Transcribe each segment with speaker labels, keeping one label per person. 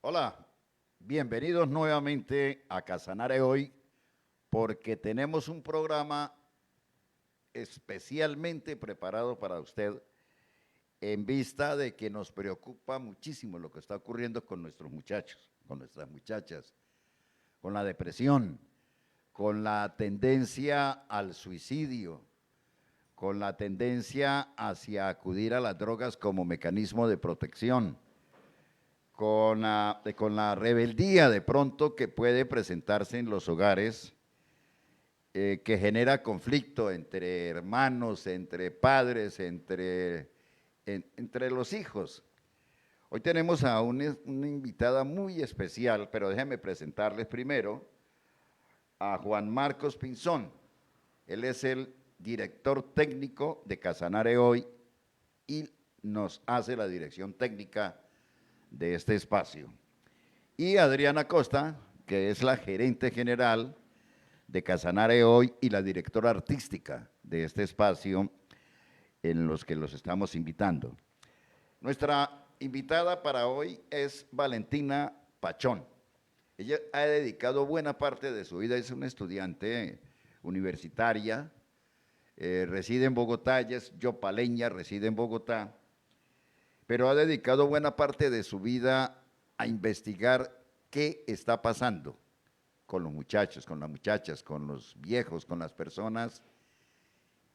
Speaker 1: Hola, bienvenidos nuevamente a Casanare hoy porque tenemos un programa especialmente preparado para usted en vista de que nos preocupa muchísimo lo que está ocurriendo con nuestros muchachos, con nuestras muchachas, con la depresión, con la tendencia al suicidio, con la tendencia hacia acudir a las drogas como mecanismo de protección, con la rebeldía de pronto que puede presentarse en los hogares, que genera conflicto entre hermanos, entre padres, entre los hijos. Hoy tenemos a una invitada muy especial, pero déjenme presentarles primero a Juan Marcos Pinzón. Él es el director técnico de Casanare hoy y nos hace la dirección técnica de este espacio. Y Adriana Costa, que es la gerente general de Casanare hoy y la directora artística de este espacio en los que los estamos invitando. Nuestra invitada para hoy es Valentina Pachón. Ella ha dedicado buena parte de su vida, es una estudiante universitaria, reside en Bogotá, ella es yopaleña, reside en Bogotá, pero ha dedicado buena parte de su vida a investigar qué está pasando con los muchachos, con las muchachas, con los viejos, con las personas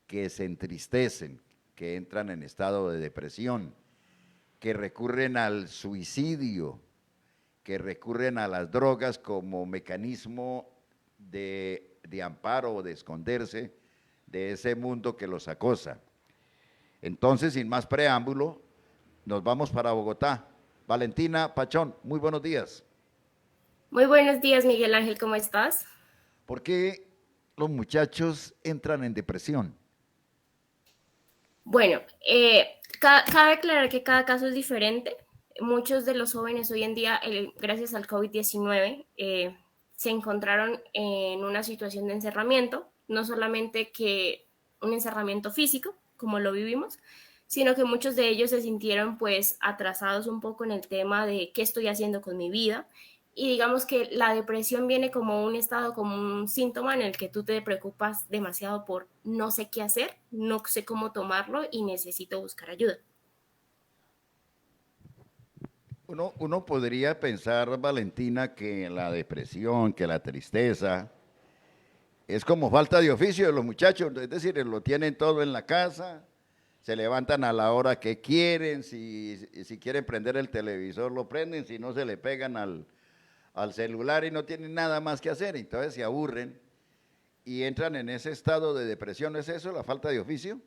Speaker 1: que se entristecen, que entran en estado de depresión, que recurren al suicidio, que recurren a las drogas como mecanismo de amparo o de esconderse de ese mundo que los acosa. Entonces, sin más preámbulo, nos vamos para Bogotá. Valentina Pachón, muy buenos días.
Speaker 2: Muy buenos días, Miguel Ángel, ¿cómo estás?
Speaker 1: ¿Por qué los muchachos entran en depresión?
Speaker 2: Bueno, cabe aclarar que cada caso es diferente. Muchos de los jóvenes hoy en día, gracias al COVID-19, se encontraron en una situación de encerramiento, no solamente que un encerramiento físico, como lo vivimos, sino que muchos de ellos se sintieron pues atrasados un poco en el tema de qué estoy haciendo con mi vida. Y digamos que la depresión viene como un estado, como un síntoma en el que tú te preocupas demasiado por no sé qué hacer, no sé cómo tomarlo y necesito buscar ayuda.
Speaker 1: Uno podría pensar, Valentina, que la depresión, que la tristeza, es como falta de oficio de los muchachos, es decir, lo tienen todo en la casa, se levantan a la hora que quieren, si quieren prender el televisor lo prenden, si no se le pegan al celular y no tienen nada más que hacer, entonces se aburren y entran en ese estado de depresión. ¿Es eso la falta de oficio?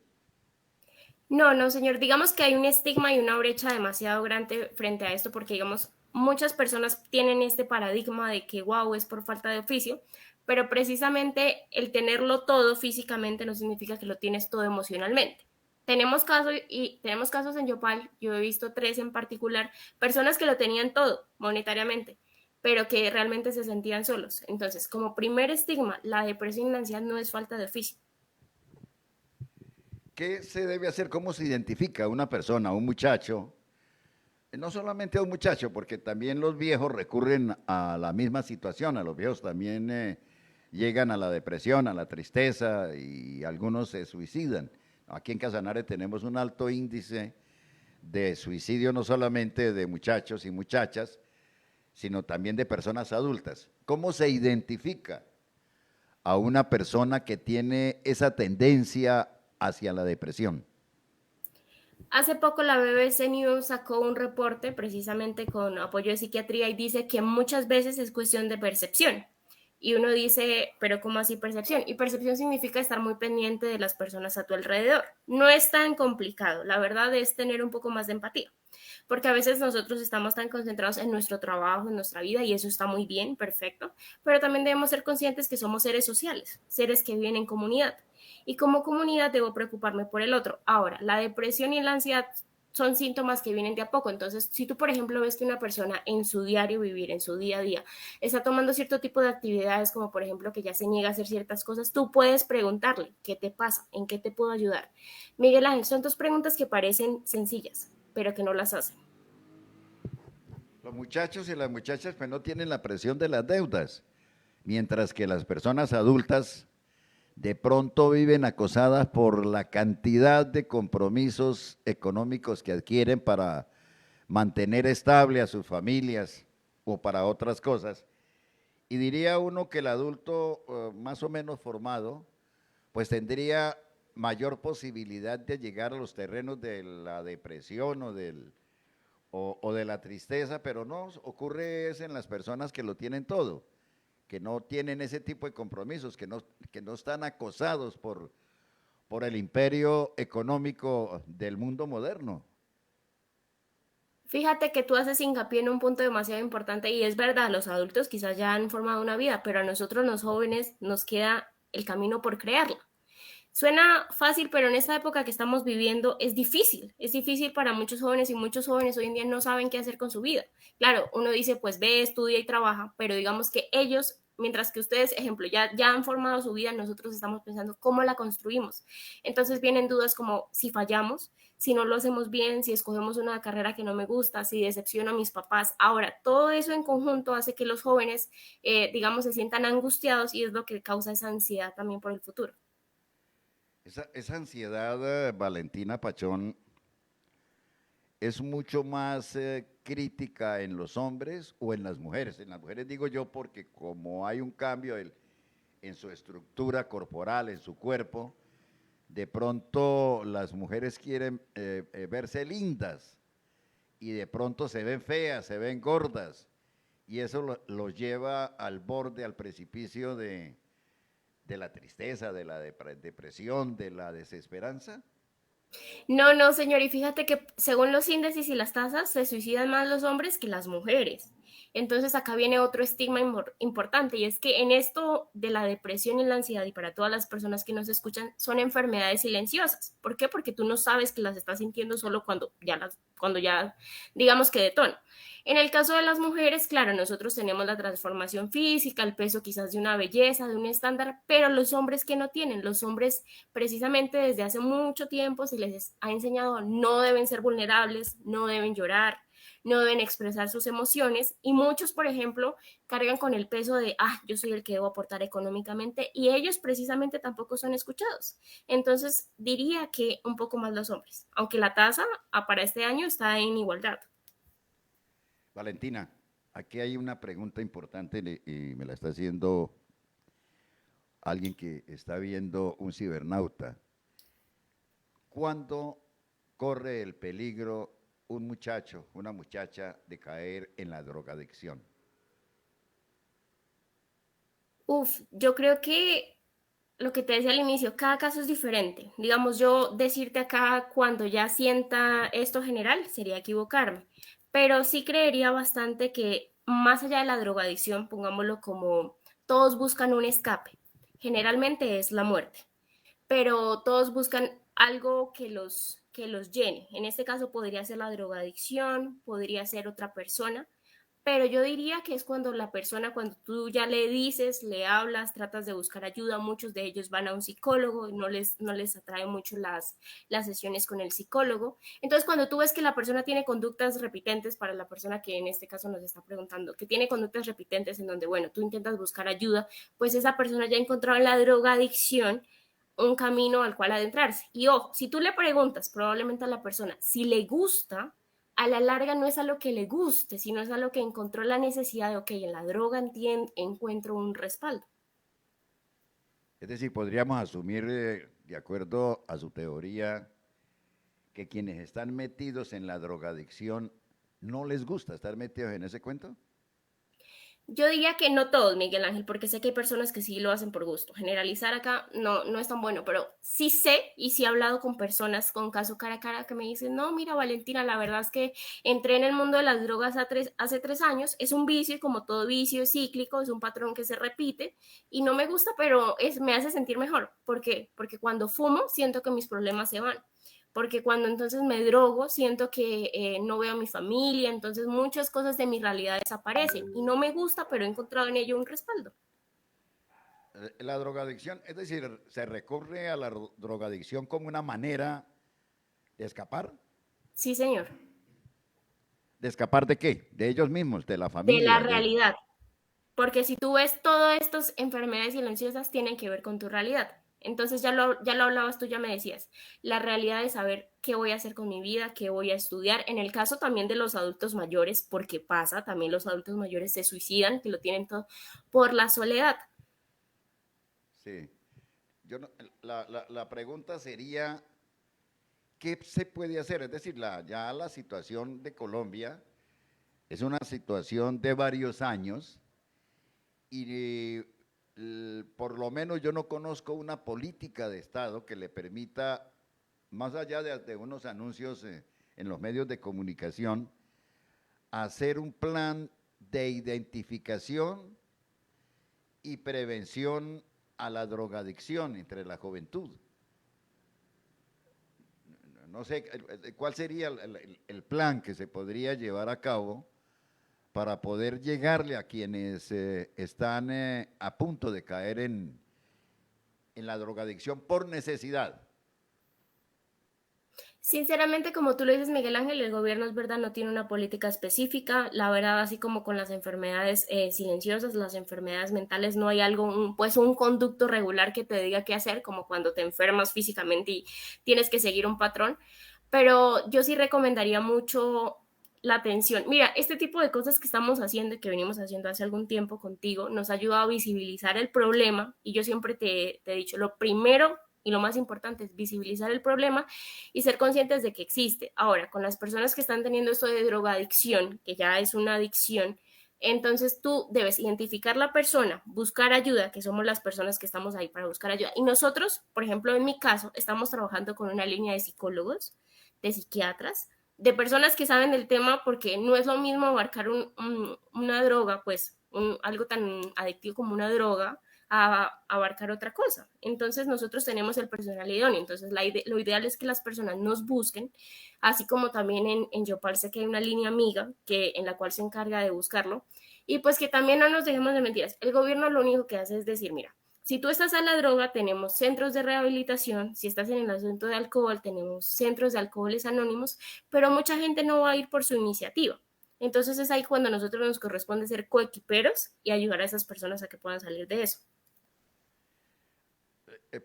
Speaker 2: No, no, señor. Digamos que hay un estigma y una brecha demasiado grande frente a esto porque, digamos, muchas personas tienen este paradigma de que, wow, es por falta de oficio, pero precisamente el tenerlo todo físicamente no significa que lo tienes todo emocionalmente. Tenemos casos en Yopal, yo he visto tres en particular, personas que lo tenían todo monetariamente, pero que realmente se sentían solos. Entonces, como primer estigma, la depresión y la ansiedad no es falta de oficio.
Speaker 1: ¿Qué se debe hacer? ¿Cómo se identifica una persona, un muchacho? No solamente a un muchacho, porque también los viejos recurren a la misma situación, a los viejos también llegan a la depresión, a la tristeza y algunos se suicidan. Aquí en Casanare tenemos un alto índice de suicidio, no solamente de muchachos y muchachas, sino también de personas adultas. ¿Cómo se identifica a una persona que tiene esa tendencia hacia la depresión?
Speaker 2: Hace poco la BBC News sacó un reporte precisamente con apoyo de psiquiatría y dice que muchas veces es cuestión de percepción. Y uno dice, pero ¿cómo así percepción? Y percepción significa estar muy pendiente de las personas a tu alrededor. No es tan complicado, la verdad es tener un poco más de empatía, porque a veces nosotros estamos tan concentrados en nuestro trabajo, en nuestra vida, y eso está muy bien, perfecto, pero también debemos ser conscientes que somos seres sociales, seres que viven en comunidad, y como comunidad debo preocuparme por el otro. Ahora, la depresión y la ansiedad son síntomas que vienen de a poco. Entonces, si tú, por ejemplo, ves que una persona en su diario vivir, en su día a día, está tomando cierto tipo de actividades, como por ejemplo que ya se niega a hacer ciertas cosas, tú puedes preguntarle, ¿qué te pasa? ¿En qué te puedo ayudar? Miguel Ángel, son dos preguntas que parecen sencillas, pero que no las hacen.
Speaker 1: Los muchachos y las muchachas pues no tienen la presión de las deudas, mientras que las personas adultas de pronto viven acosadas por la cantidad de compromisos económicos que adquieren para mantener estable a sus familias o para otras cosas. Y diría uno que el adulto más o menos formado, pues tendría mayor posibilidad de llegar a los terrenos de la depresión o de la tristeza, pero no ocurre es en las personas que lo tienen todo, que no tienen ese tipo de compromisos, que no están acosados por el imperio económico del mundo moderno.
Speaker 2: Fíjate que tú haces hincapié en un punto demasiado importante y es verdad, los adultos quizás ya han formado una vida, pero a nosotros los jóvenes nos queda el camino por crearla. Suena fácil, pero en esta época que estamos viviendo es difícil. Es difícil para muchos jóvenes y muchos jóvenes hoy en día no saben qué hacer con su vida. Claro, uno dice, pues ve, estudia y trabaja, pero digamos que ellos, mientras que ustedes, ejemplo, ya han formado su vida, nosotros estamos pensando cómo la construimos. Entonces vienen dudas como si fallamos, si no lo hacemos bien, si escogemos una carrera que no me gusta, si decepciono a mis papás. Ahora, todo eso en conjunto hace que los jóvenes, digamos, se sientan angustiados y es lo que causa esa ansiedad también por el futuro.
Speaker 1: Esa ansiedad, Valentina Pachón, es mucho más crítica en los hombres o en las mujeres. En las mujeres digo yo porque como hay un cambio en su estructura corporal, en su cuerpo, de pronto las mujeres quieren verse lindas y de pronto se ven feas, se ven gordas y eso los lleva al borde, al precipicio de la tristeza, de la depresión, de la desesperanza.
Speaker 2: No, no, señor, y fíjate que según los índices y las tasas, se suicidan más los hombres que las mujeres. Entonces acá viene otro estigma importante y es que en esto de la depresión y la ansiedad y para todas las personas que nos escuchan son enfermedades silenciosas. ¿Por qué? Porque tú no sabes que las estás sintiendo solo cuando ya digamos que detonan. En el caso de las mujeres, claro, nosotros tenemos la transformación física, el peso quizás de una belleza, de un estándar, pero los hombres que no tienen, los hombres precisamente desde hace mucho tiempo se les ha enseñado no deben ser vulnerables, no deben llorar, no deben expresar sus emociones y muchos, por ejemplo, cargan con el peso de, yo soy el que debo aportar económicamente y ellos precisamente tampoco son escuchados. Entonces, diría que un poco más los hombres, aunque la tasa para este año está en igualdad.
Speaker 1: Valentina, aquí hay una pregunta importante y me la está haciendo alguien que está viendo un cibernauta. ¿Cuándo corre el peligro un muchacho, una muchacha de caer en la drogadicción?
Speaker 2: Yo creo que lo que te decía al inicio, cada caso es diferente. Digamos, yo decirte acá cuando ya sienta esto general sería equivocarme, pero sí creería bastante que más allá de la drogadicción, pongámoslo como todos buscan un escape. Generalmente es la muerte, pero todos buscan algo que los llene. En este caso podría ser la drogadicción, podría ser otra persona, pero yo diría que es cuando la persona, cuando tú ya le dices, le hablas, tratas de buscar ayuda, muchos de ellos van a un psicólogo y no les atrae mucho las sesiones con el psicólogo. Entonces, cuando tú ves que la persona tiene conductas repitentes, para la persona que en este caso nos está preguntando, que tiene conductas repitentes en donde, bueno, tú intentas buscar ayuda, pues esa persona ya ha encontrado en la drogadicción un camino al cual adentrarse. Y ojo, si tú le preguntas probablemente a la persona si le gusta, a la larga no es a lo que le guste, sino es a lo que encontró la necesidad de, ok, en la droga encuentro un respaldo.
Speaker 1: Es decir, podríamos asumir, de acuerdo a su teoría, que quienes están metidos en la drogadicción no les gusta estar metidos en ese cuento.
Speaker 2: Yo diría que no todos, Miguel Ángel, porque sé que hay personas que sí lo hacen por gusto. Generalizar acá no es tan bueno, pero sí sé y sí he hablado con personas con caso cara a cara que me dicen, no, mira, Valentina, la verdad es que entré en el mundo de las drogas hace 3 años, es un vicio y como todo vicio es cíclico, es un patrón que se repite y no me gusta, pero me hace sentir mejor. ¿Por qué? Porque cuando fumo siento que mis problemas se van porque cuando entonces me drogo siento que no veo a mi familia, entonces muchas cosas de mi realidad desaparecen y no me gusta, pero he encontrado en ello un respaldo.
Speaker 1: La drogadicción, es decir, se recurre a la drogadicción como una manera de escapar.
Speaker 2: Sí, señor.
Speaker 1: ¿De escapar de qué? De ellos mismos, de la
Speaker 2: de la
Speaker 1: familia, de...
Speaker 2: realidad. Porque si tú ves todas estas enfermedades silenciosas, tienen que ver con tu realidad. Entonces ya lo hablabas tú, ya me decías, la realidad de saber qué voy a hacer con mi vida, qué voy a estudiar. En el caso también de los adultos mayores, porque pasa, también los adultos mayores se suicidan, que lo tienen todo por la soledad.
Speaker 1: Sí. Yo no- la pregunta sería, ¿qué se puede hacer? Es decir, ya la situación de Colombia es una situación de varios años y por lo menos yo no conozco una política de Estado que le permita, más allá de unos anuncios en los medios de comunicación, hacer un plan de identificación y prevención a la drogadicción entre la juventud. No sé, ¿cuál sería el plan que se podría llevar a cabo para poder llegarle a quienes están a punto de caer en la drogadicción por necesidad?
Speaker 2: Sinceramente, como tú lo dices, Miguel Ángel, el gobierno es verdad, no tiene una política específica. La verdad, así como con las enfermedades silenciosas, las enfermedades mentales, no hay algo, pues un conducto regular que te diga qué hacer, como cuando te enfermas físicamente y tienes que seguir un patrón. Pero yo sí recomendaría mucho la atención. Mira, este tipo de cosas que estamos haciendo y que venimos haciendo hace algún tiempo contigo nos ha ayudado a visibilizar el problema y yo siempre te he dicho, lo primero y lo más importante es visibilizar el problema y ser conscientes de que existe. Ahora, con las personas que están teniendo esto de drogadicción, que ya es una adicción, entonces tú debes identificar la persona, buscar ayuda, que somos las personas que estamos ahí para buscar ayuda. Y nosotros, por ejemplo, en mi caso, estamos trabajando con una línea de psicólogos, de psiquiatras, de personas que saben del tema, porque no es lo mismo abarcar una droga, pues algo tan adictivo como una droga, a abarcar otra cosa. Entonces nosotros tenemos el personal idóneo, entonces lo ideal es que las personas nos busquen, así como también en Yopal sé que hay una línea amiga en la cual se encarga de buscarlo, y pues que también no nos dejemos de mentiras. El gobierno lo único que hace es decir, mira, si tú estás a la droga, tenemos centros de rehabilitación, si estás en el asunto de alcohol, tenemos centros de alcoholes anónimos, pero mucha gente no va a ir por su iniciativa. Entonces es ahí cuando a nosotros nos corresponde ser coequiperos y ayudar a esas personas a que puedan salir de eso.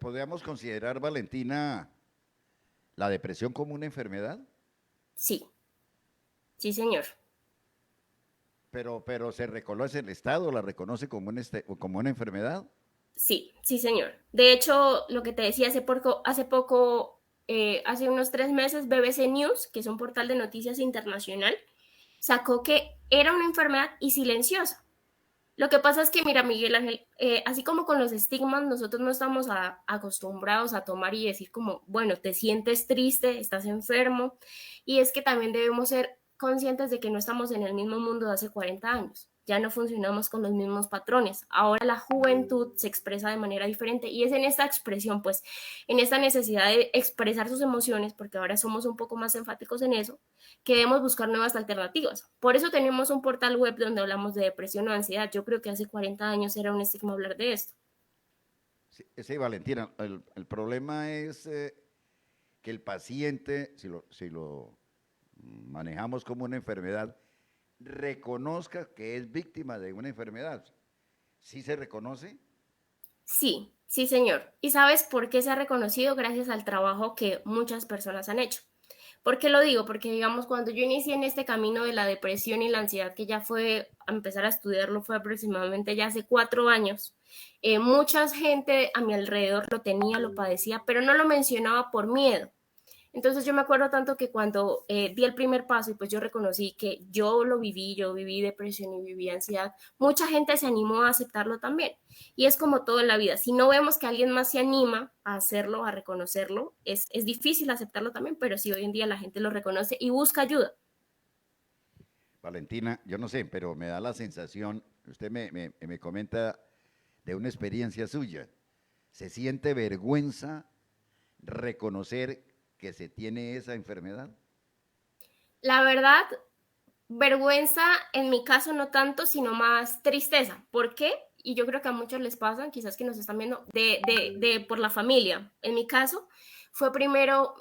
Speaker 1: ¿Podríamos considerar, Valentina, la depresión como una enfermedad?
Speaker 2: Sí, sí, señor.
Speaker 1: Pero se reconoce, el Estado la reconoce como como una enfermedad.
Speaker 2: Sí, sí, señor. De hecho, lo que te decía hace unos 3 meses, BBC News, que es un portal de noticias internacional, sacó que era una enfermedad y silenciosa. Lo que pasa es que, mira, Miguel Ángel, así como con los estigmas, nosotros no estamos acostumbrados a tomar y decir como, bueno, te sientes triste, estás enfermo, y es que también debemos ser conscientes de que no estamos en el mismo mundo de hace 40 años, ya no funcionamos con los mismos patrones, ahora la juventud se expresa de manera diferente y es en esta expresión, pues, en esta necesidad de expresar sus emociones, porque ahora somos un poco más enfáticos en eso, que debemos buscar nuevas alternativas. Por eso tenemos un portal web donde hablamos de depresión o ansiedad. Yo creo que hace 40 años era un estigma hablar de esto.
Speaker 1: Sí, sí, Valentina, el problema es que el paciente, si lo manejamos como una enfermedad, reconozca que es víctima de una enfermedad. ¿Sí se reconoce?
Speaker 2: Sí, sí, señor. ¿Y sabes por qué se ha reconocido? Gracias al trabajo que muchas personas han hecho. ¿Por qué lo digo? Porque, digamos, cuando yo inicié en este camino de la depresión y la ansiedad, que ya fue a empezar a estudiarlo, fue aproximadamente ya hace 4 años, mucha gente a mi alrededor lo tenía, lo padecía, pero no lo mencionaba por miedo. Entonces yo me acuerdo tanto que cuando di el primer paso y pues yo reconocí que yo viví depresión y viví ansiedad, mucha gente se animó a aceptarlo también. Y es como todo en la vida, si no vemos que alguien más se anima a hacerlo, a reconocerlo, es difícil aceptarlo también, pero sí hoy en día la gente lo reconoce y busca ayuda.
Speaker 1: Valentina, yo no sé, pero me da la sensación, usted me comenta de una experiencia suya. ¿Se siente vergüenza reconocer que se tiene esa enfermedad?
Speaker 2: La verdad, vergüenza, en mi caso no tanto, sino más tristeza. ¿Por qué? Y yo creo que a muchos les pasa, quizás que nos están viendo, por la familia. En mi caso, fue primero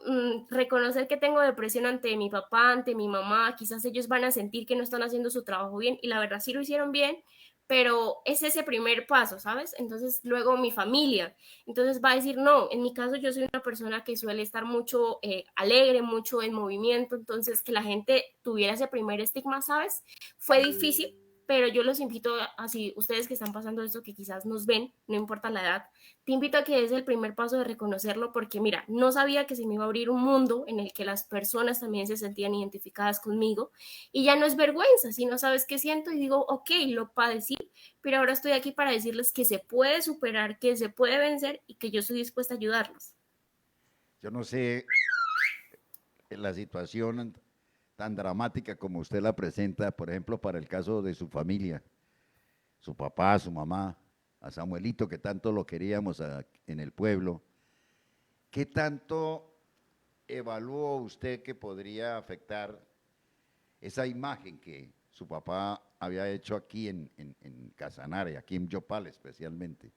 Speaker 2: reconocer que tengo depresión ante mi papá, ante mi mamá, quizás ellos van a sentir que no están haciendo su trabajo bien y la verdad sí lo hicieron bien, pero es ese primer paso, ¿sabes? Entonces luego mi familia, entonces va a decir, no, en mi caso yo soy una persona que suele estar mucho alegre, mucho en movimiento, entonces que la gente tuviera ese primer estigma, ¿sabes? Fue difícil, pero yo los invito así, ustedes que están pasando esto, que quizás nos ven, no importa la edad, te invito a que des el primer paso de reconocerlo porque mira, no sabía que se me iba a abrir un mundo en el que las personas también se sentían identificadas conmigo y ya no es vergüenza, si no sabes qué siento y digo, ok, lo padecí, pero ahora estoy aquí para decirles que se puede superar, que se puede vencer y que yo estoy dispuesta a ayudarlos.
Speaker 1: Yo no sé la situación tan dramática como usted la presenta, por ejemplo, para el caso de su familia, su papá, su mamá, a Samuelito, que tanto lo queríamos en el pueblo. ¿Qué tanto evaluó usted que podría afectar esa imagen que su papá había hecho aquí en Casanare, aquí en Yopal especialmente?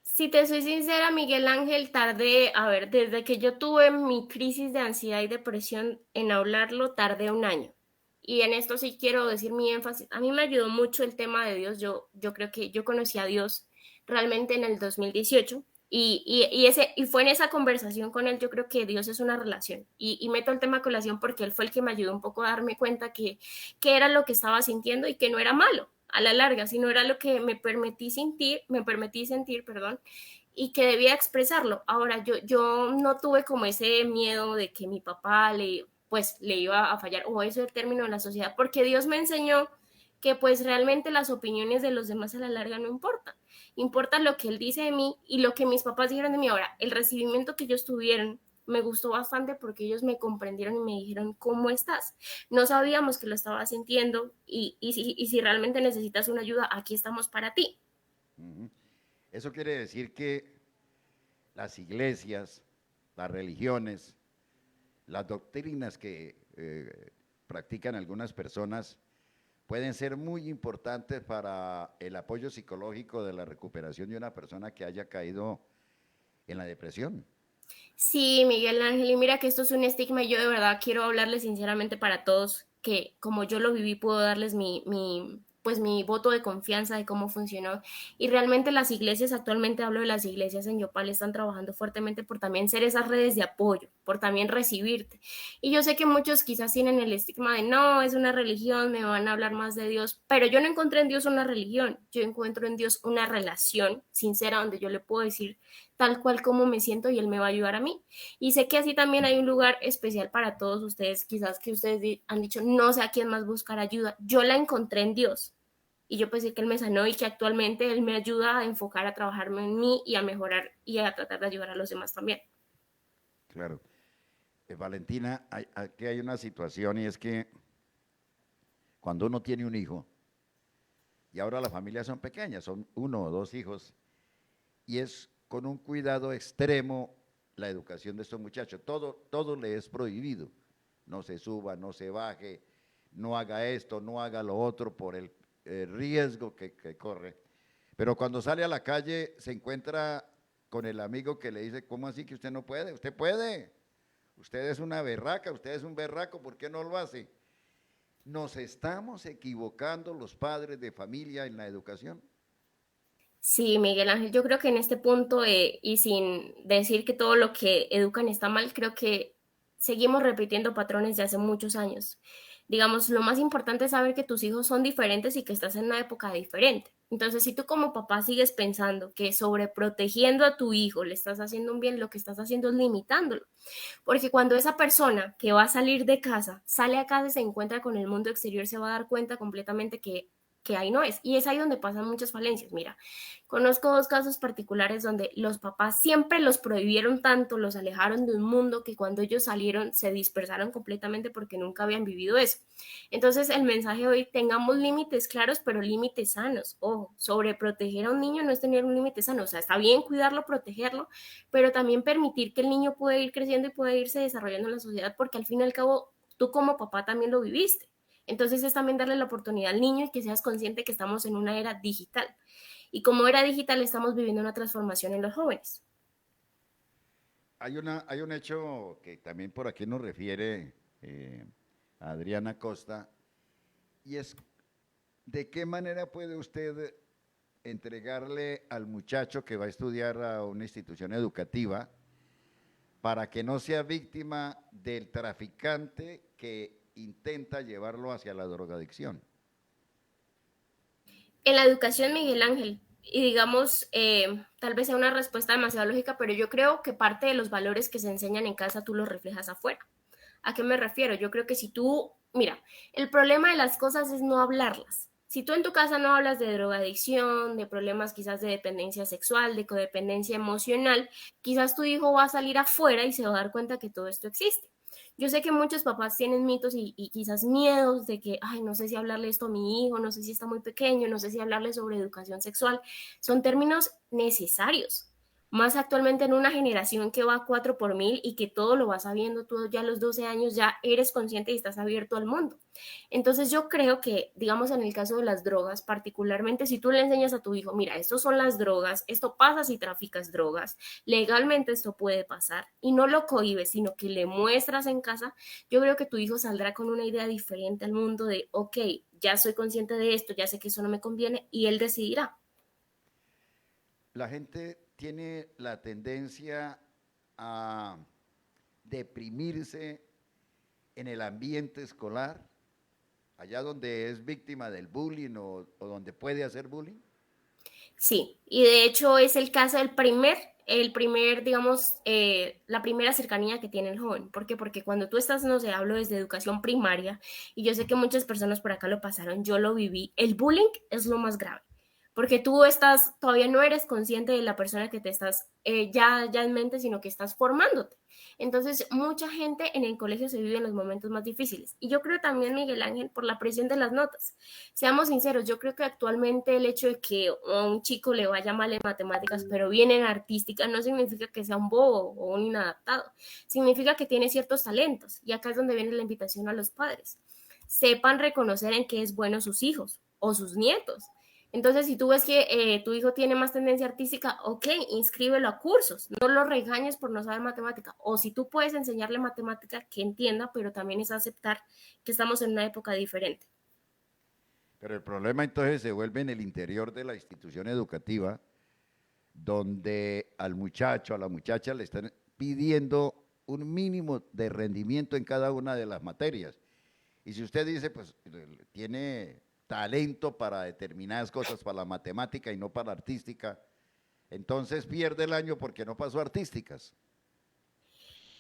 Speaker 2: Si te soy sincera, Miguel Ángel, tardé, a ver, desde que yo tuve mi crisis de ansiedad y depresión en hablarlo, tardé un año. Y en esto sí quiero decir mi énfasis. A mí me ayudó mucho el tema de Dios. Yo creo que yo conocí a Dios realmente en el 2018 y fue en esa conversación con él, yo creo que Dios es una relación. Y meto el tema colación porque él fue el que me ayudó un poco a darme cuenta que era lo que estaba sintiendo y que no era malo a la larga, sino era lo que me permití sentir, perdón, y que debía expresarlo. Ahora, yo no tuve como ese miedo de que mi papá pues, le iba a fallar, o eso es el término de la sociedad, porque Dios me enseñó que pues realmente las opiniones de los demás a la larga no importan. Importa lo que él dice de mí y lo que mis papás dijeron de mí. Ahora, el recibimiento que ellos tuvieron me gustó bastante porque ellos me comprendieron y me dijeron, ¿cómo estás? No sabíamos que lo estaba sintiendo y si realmente necesitas una ayuda, aquí estamos para ti.
Speaker 1: Ujú. Eso quiere decir que las iglesias, las religiones, las doctrinas que practican algunas personas pueden ser muy importantes para el apoyo psicológico de la recuperación de una persona que haya caído en la depresión.
Speaker 2: Sí, Miguel Ángel, y mira que esto es un estigma y yo de verdad quiero hablarles sinceramente para todos, que como yo lo viví puedo darles pues mi voto de confianza de cómo funcionó. Y realmente las iglesias, actualmente hablo de las iglesias en Yopal, están trabajando fuertemente por también ser esas redes de apoyo, por también recibirte. Y yo sé que muchos quizás tienen el estigma de no, es una religión, me van a hablar más de Dios, pero yo no encontré en Dios una religión, yo encuentro en Dios una relación sincera donde yo le puedo decir tal cual como me siento y él me va a ayudar a mí. Y sé que así también hay un lugar especial para todos ustedes, quizás que ustedes han dicho, no sé a quién más buscar ayuda. Yo la encontré en Dios. Y yo pensé que él me sanó y que actualmente él me ayuda a enfocar, a trabajarme en mí y a mejorar y a tratar de ayudar a los demás también.
Speaker 1: Claro. Valentina, aquí hay una situación y es que cuando uno tiene un hijo, y ahora las familias son pequeñas, son uno o dos hijos, y es con un cuidado extremo la educación de estos muchachos. Todo le es prohibido. No se suba, no se baje, no haga esto, no haga lo otro por el riesgo que corre. Pero cuando sale a la calle se encuentra con el amigo que le dice, ¿cómo así que usted no puede? Usted puede. Usted es una berraca, usted es un berraco, ¿por qué no lo hace? Nos estamos equivocando los padres de familia en la educación.
Speaker 2: Sí, Miguel Ángel, yo creo que en este punto, y sin decir que todo lo que educan está mal, creo que seguimos repitiendo patrones de hace muchos años. Digamos, lo más importante es saber que tus hijos son diferentes y que estás en una época diferente. Entonces, si tú como papá sigues pensando que sobreprotegiendo a tu hijo le estás haciendo un bien, lo que estás haciendo es limitándolo. Porque cuando esa persona que va a salir de casa sale a casa y se encuentra con el mundo exterior, se va a dar cuenta completamente que ahí no es. Y es ahí donde pasan muchas falencias. Mira, conozco dos casos particulares donde los papás siempre los prohibieron tanto, los alejaron de un mundo que cuando ellos salieron se dispersaron completamente porque nunca habían vivido eso. Entonces el mensaje hoy, tengamos límites claros, pero límites sanos. Ojo, sobreproteger a un niño no es tener un límite sano. O sea, está bien cuidarlo, protegerlo, pero también permitir que el niño pueda ir creciendo y pueda irse desarrollando en la sociedad porque al fin y al cabo tú como papá también lo viviste. Entonces es también darle la oportunidad al niño y que seas consciente que estamos en una era digital. Y como era digital, estamos viviendo una transformación en los jóvenes.
Speaker 1: Hay un hecho que también por aquí nos refiere Adriana Costa, y es de qué manera puede usted entregarle al muchacho que va a estudiar a una institución educativa para que no sea víctima del traficante que intenta llevarlo hacia la drogadicción.
Speaker 2: En la educación, Miguel Ángel, y digamos, tal vez sea una respuesta demasiado lógica, pero yo creo que parte de los valores que se enseñan en casa tú los reflejas afuera. ¿A qué me refiero? Yo creo que si tú, mira, el problema de las cosas es no hablarlas. Si tú en tu casa no hablas de drogadicción, de problemas quizás de dependencia sexual, de codependencia emocional, quizás tu hijo va a salir afuera y se va a dar cuenta que todo esto existe. Yo sé que muchos papás tienen mitos y quizás miedos de que, ay, no sé si hablarle esto a mi hijo, no sé si está muy pequeño, no sé si hablarle sobre educación sexual. Son términos necesarios. Más actualmente en una generación que va 4 por mil y que todo lo vas sabiendo, tú ya a los 12 años ya eres consciente y estás abierto al mundo. Entonces yo creo que, digamos, en el caso de las drogas, particularmente si tú le enseñas a tu hijo, mira, esto son las drogas, esto pasa si traficas drogas, legalmente esto puede pasar y no lo cohibes, sino que le muestras en casa, yo creo que tu hijo saldrá con una idea diferente al mundo de, ok, ya soy consciente de esto, ya sé que eso no me conviene y él decidirá.
Speaker 1: La gente tiene la tendencia a deprimirse en el ambiente escolar, allá donde es víctima del bullying o donde puede hacer bullying.
Speaker 2: Sí, y de hecho es el caso del digamos, la primera cercanía que tiene el joven. ¿Por qué? Porque cuando tú estás, no sé, hablo desde educación primaria, y yo sé que muchas personas por acá lo pasaron, yo lo viví, el bullying es lo más grave. Porque tú estás, todavía no eres consciente de la persona que te estás ya en mente, sino que estás formándote. Entonces, mucha gente en el colegio se vive en los momentos más difíciles. Y yo creo también, Miguel Ángel, por la presión de las notas. Seamos sinceros, yo creo que actualmente el hecho de que a un chico le vaya mal en matemáticas, pero bien en artística, no significa que sea un bobo o un inadaptado. Significa que tiene ciertos talentos. Y acá es donde viene la invitación a los padres. Sepan reconocer en qué es bueno sus hijos o sus nietos. Entonces, si tú ves que tu hijo tiene más tendencia artística, ok, inscríbelo a cursos, no lo regañes por no saber matemática. O si tú puedes enseñarle matemática, que entienda, pero también es aceptar que estamos en una época diferente.
Speaker 1: Pero el problema entonces se vuelve en el interior de la institución educativa, donde al muchacho, a la muchacha le están pidiendo un mínimo de rendimiento en cada una de las materias. Y si usted dice, pues tiene talento para determinadas cosas, para la matemática y no para la artística, entonces pierde el año porque no pasó artísticas.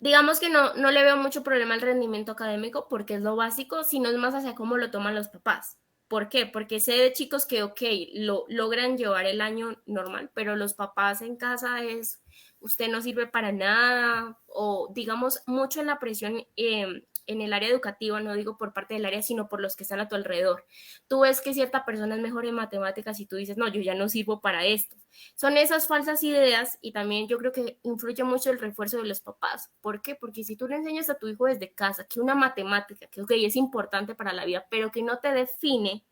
Speaker 2: Digamos que no le veo mucho problema al rendimiento académico porque es lo básico, sino es más hacia cómo lo toman los papás. ¿Por qué? Porque sé de chicos que, ok, lo logran llevar el año normal, pero los papás en casa es, usted no sirve para nada, o digamos mucho en la presión en el área educativa, no digo por parte del área, sino por los que están a tu alrededor. Tú ves que cierta persona es mejor en matemáticas y tú dices, no, yo ya no sirvo para esto. Son esas falsas ideas y también yo creo que influye mucho el refuerzo de los papás. ¿Por qué? Porque si tú le enseñas a tu hijo desde casa que una matemática, que okay, es importante para la vida, pero que no te define,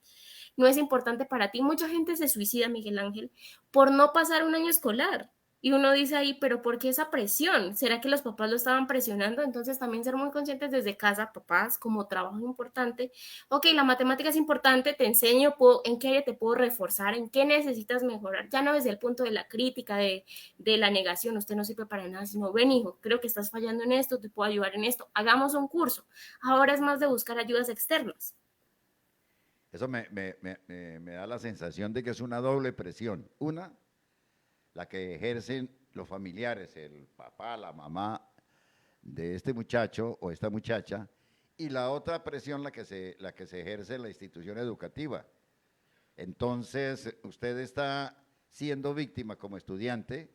Speaker 2: no es importante para ti, mucha gente se suicida, Miguel Ángel, por no pasar un año escolar. Y uno dice ahí, pero ¿por qué esa presión? ¿Será que los papás lo estaban presionando? Entonces también ser muy conscientes desde casa, papás, como trabajo importante. Ok, la matemática es importante, te enseño en qué área te puedo reforzar, en qué necesitas mejorar. Ya no desde el punto de la crítica, de la negación, usted no sirve para nada, sino ven hijo, creo que estás fallando en esto, te puedo ayudar en esto, hagamos un curso. Ahora es más de buscar ayudas externas.
Speaker 1: Eso me da la sensación de que es una doble presión. Una, la que ejercen los familiares, el papá, la mamá de este muchacho o esta muchacha, y la otra presión la que se ejerce en la institución educativa. Entonces, usted está siendo víctima como estudiante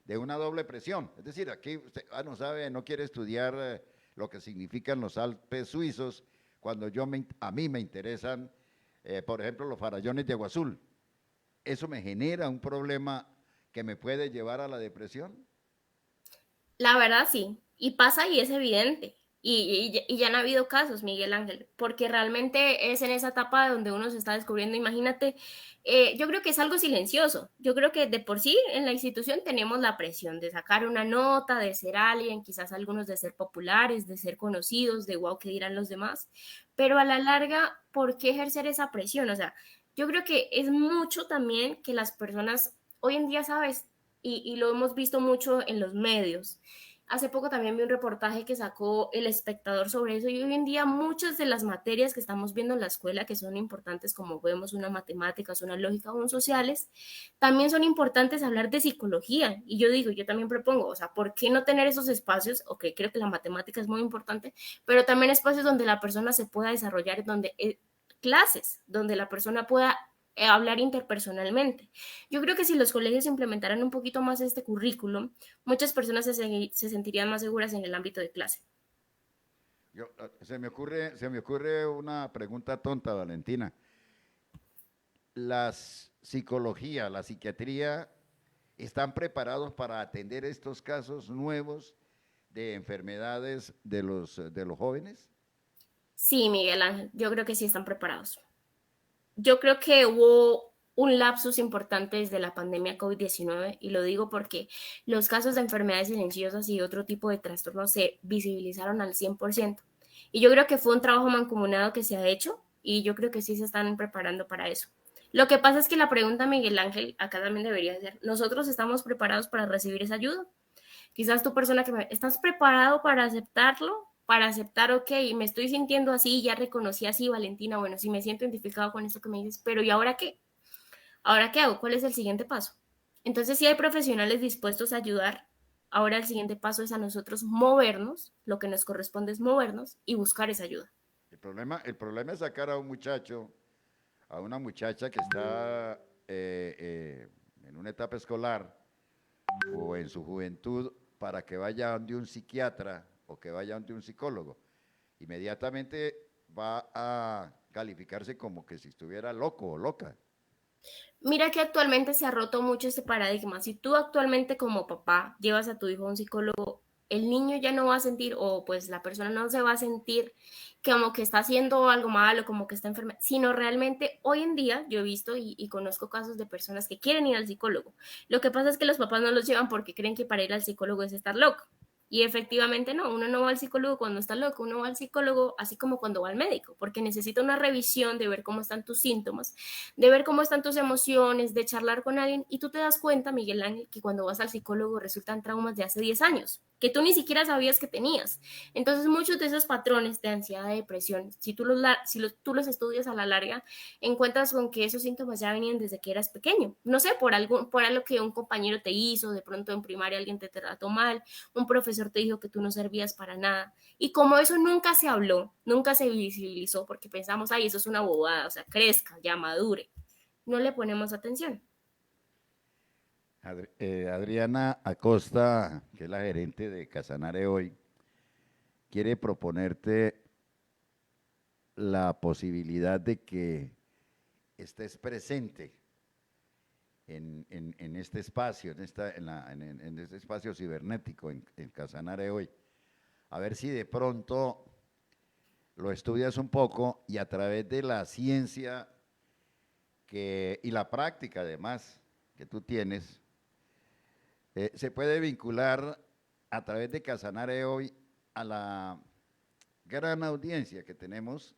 Speaker 1: de una doble presión. Es decir, aquí usted no sabe, no quiere estudiar lo que significan los Alpes suizos, cuando a mí me interesan, por ejemplo, los farallones de Agua Azul. ¿Eso me genera un problema que me puede llevar a la depresión?
Speaker 2: La verdad sí, y pasa y es evidente. Y ya han habido casos, Miguel Ángel, porque realmente es en esa etapa donde uno se está descubriendo. Imagínate, yo creo que es algo silencioso. Yo creo que de por sí en la institución tenemos la presión de sacar una nota, de ser alguien, quizás algunos de ser populares, de ser conocidos, de wow, ¿qué dirán los demás? Pero a la larga, ¿por qué ejercer esa presión? O sea, yo creo que es mucho también que las personas hoy en día, ¿sabes? Y lo hemos visto mucho en los medios. Hace poco también vi un reportaje que sacó El Espectador sobre eso y hoy en día muchas de las materias que estamos viendo en la escuela que son importantes como vemos una matemáticas, una lógica o un sociales, también son importantes hablar de psicología. Y yo digo, yo también propongo, o sea, ¿por qué no tener esos espacios? Ok, creo que la matemática es muy importante, pero también espacios donde la persona se pueda desarrollar, donde clases, donde la persona pueda hablar interpersonalmente. Yo creo que si los colegios implementaran un poquito más este currículum, muchas personas se sentirían más seguras en el ámbito de clase.
Speaker 1: Se me ocurre una pregunta tonta, Valentina. ¿Las psicología, la psiquiatría, están preparados para atender estos casos nuevos de enfermedades de los jóvenes?
Speaker 2: Sí, Miguel Ángel, yo creo que sí están preparados. Yo creo que hubo un lapsus importante desde la pandemia COVID-19 y lo digo porque los casos de enfermedades silenciosas y otro tipo de trastornos se visibilizaron al 100%. Y yo creo que fue un trabajo mancomunado que se ha hecho y yo creo que sí se están preparando para eso. Lo que pasa es que la pregunta, Miguel Ángel, acá también debería ser, ¿nosotros estamos preparados para recibir esa ayuda? Quizás tu persona ¿estás preparado para aceptarlo? Para aceptar, ok, me estoy sintiendo así, ya reconocí así, Valentina, bueno, sí me siento identificado con esto que me dices, pero ¿y ahora qué? ¿Ahora qué hago? ¿Cuál es el siguiente paso? Entonces, si hay profesionales dispuestos a ayudar, ahora el siguiente paso es a nosotros movernos, lo que nos corresponde es movernos y buscar esa ayuda.
Speaker 1: El problema es sacar a un muchacho, a una muchacha que está en una etapa escolar o en su juventud para que vaya donde un psiquiatra o que vaya donde un psicólogo. Inmediatamente va a calificarse como que si estuviera loco o loca.
Speaker 2: Mira que actualmente se ha roto mucho este paradigma. Si tú actualmente como papá llevas a tu hijo a un psicólogo, el niño ya no va a sentir, o pues la persona no se va a sentir como que está haciendo algo malo, como que está enferma, sino realmente hoy en día yo he visto y conozco casos de personas que quieren ir al psicólogo. Lo que pasa es que los papás no los llevan porque creen que para ir al psicólogo es estar loco. Y efectivamente no, uno no va al psicólogo cuando está loco, uno va al psicólogo así como cuando va al médico, porque necesita una revisión de ver cómo están tus síntomas, de ver cómo están tus emociones, de charlar con alguien y tú te das cuenta, Miguel Ángel, que cuando vas al psicólogo resultan traumas de hace 10 años, que tú ni siquiera sabías que tenías. Entonces muchos de esos patrones de ansiedad, de depresión, tú los estudias a la larga, encuentras con que esos síntomas ya venían desde que eras pequeño. No sé, por algo que un compañero te hizo, de pronto en primaria alguien te trató mal, un profesor te dijo que tú no servías para nada. Y como eso nunca se habló, nunca se visibilizó, porque pensamos, ay, eso es una bobada, o sea, crezca, ya madure, no le ponemos atención.
Speaker 1: Adriana Acosta, que es la gerente de Casanare hoy, quiere proponerte la posibilidad de que estés presente en este espacio, en este espacio cibernético en Casanare hoy. A ver si de pronto lo estudias un poco y a través de la ciencia y la práctica además que tú tienes, se puede vincular a través de Casanare hoy a la gran audiencia que tenemos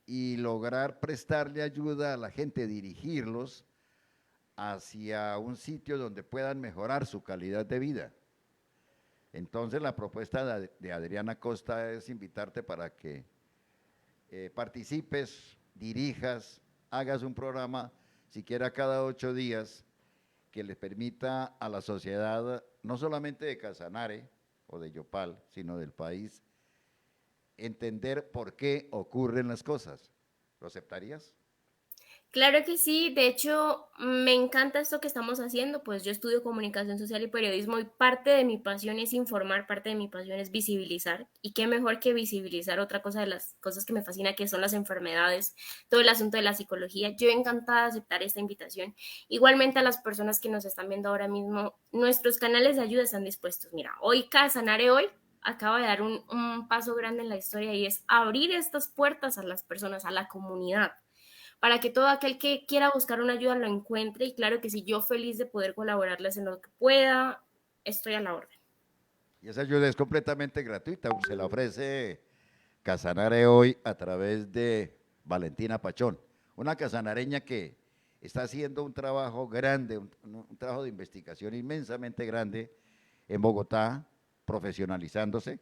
Speaker 1: y lograr prestarle ayuda a la gente, dirigirlos hacia un sitio donde puedan mejorar su calidad de vida. Entonces la propuesta de Adriana Costa es invitarte para que participes, dirijas, hagas un programa, siquiera cada 8 días, que les permita a la sociedad, no solamente de Casanare o de Yopal, sino del país, entender por qué ocurren las cosas. ¿Lo aceptarías?
Speaker 2: Claro que sí, de hecho me encanta esto que estamos haciendo, pues yo estudio comunicación social y periodismo y parte de mi pasión es informar, parte de mi pasión es visibilizar y qué mejor que visibilizar otra cosa de las cosas que me fascina que son las enfermedades, todo el asunto de la psicología. Yo encantada de aceptar esta invitación. Igualmente a las personas que nos están viendo ahora mismo, nuestros canales de ayuda están dispuestos. Mira, hoy Casanare hoy acaba de dar un paso grande en la historia y es abrir estas puertas a las personas, a la comunidad, para que todo aquel que quiera buscar una ayuda lo encuentre. Y claro que sí, yo feliz de poder colaborarles en lo que pueda, estoy a la orden.
Speaker 1: Y esa ayuda es completamente gratuita, se la ofrece Casanare hoy a través de Valentina Pachón, una casanareña que está haciendo un trabajo grande, un trabajo de investigación inmensamente grande en Bogotá, profesionalizándose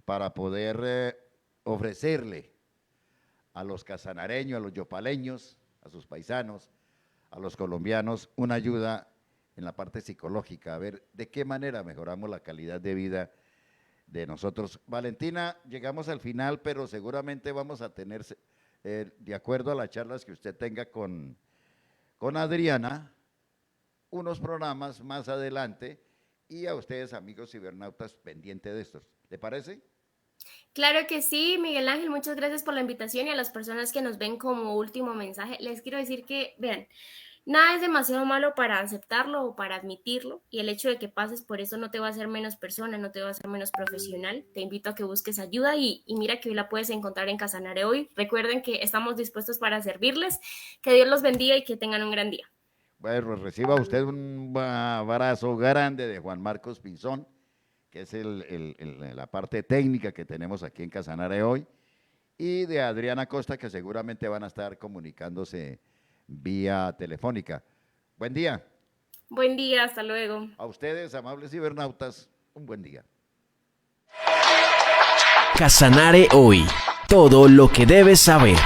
Speaker 1: para poder ofrecerle a los casanareños, a los yopaleños, a sus paisanos, a los colombianos, una ayuda en la parte psicológica, a ver de qué manera mejoramos la calidad de vida de nosotros. Valentina, llegamos al final, pero seguramente vamos a tener, de acuerdo a las charlas que usted tenga con Adriana, unos programas más adelante y a ustedes, amigos cibernautas, pendientes de estos. ¿Le parece?
Speaker 2: Claro que sí, Miguel Ángel, muchas gracias por la invitación y a las personas que nos ven como último mensaje, les quiero decir que, vean, nada es demasiado malo para aceptarlo o para admitirlo y el hecho de que pases por eso no te va a hacer menos persona, no te va a hacer menos profesional. Te invito a que busques ayuda y mira que hoy la puedes encontrar en Casanare hoy. Recuerden que estamos dispuestos para servirles, que Dios los bendiga y que tengan un gran día.
Speaker 1: Bueno, reciba usted un abrazo grande de Juan Marcos Pinzón, que es la parte técnica que tenemos aquí en Casanare hoy, y de Adriana Costa, que seguramente van a estar comunicándose vía telefónica. Buen día.
Speaker 2: Buen día, hasta luego.
Speaker 1: A ustedes, amables cibernautas, un buen día.
Speaker 3: Casanare hoy, todo lo que debes saber.